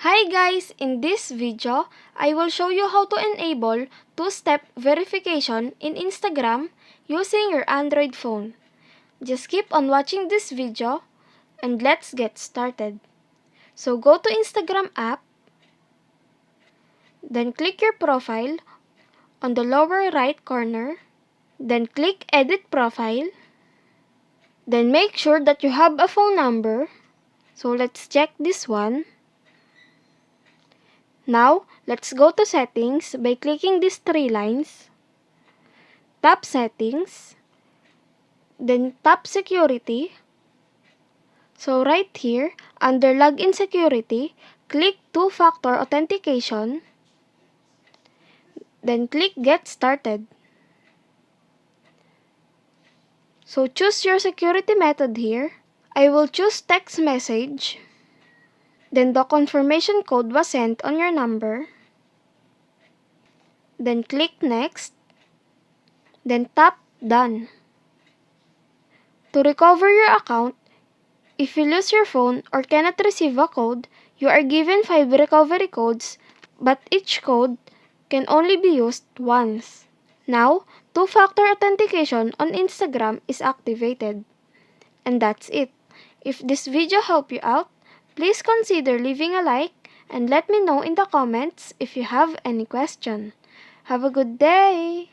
Hi guys! In this video, I will show you how to enable two-step verification in Instagram using your Android phone. Just keep on watching this video and let's get started. So go to Instagram app, then click your profile on the lower right corner, then click edit profile, then make sure that you have a phone number. So let's check this one. Now, let's go to settings by clicking these three lines. Tap settings, then tap security. So right here, under login security, click two-factor authentication, then click get started. So choose your security method here. I will choose text message. Then the confirmation code was sent on your number. Then click next. Then tap done. To recover your account, if you lose your phone or cannot receive a code, you are given 5 recovery codes, but each code can only be used once. Now, two-factor authentication on Instagram is activated. And that's it. If this video helped you out, please consider leaving a like and let me know in the comments if you have any question. Have a good day!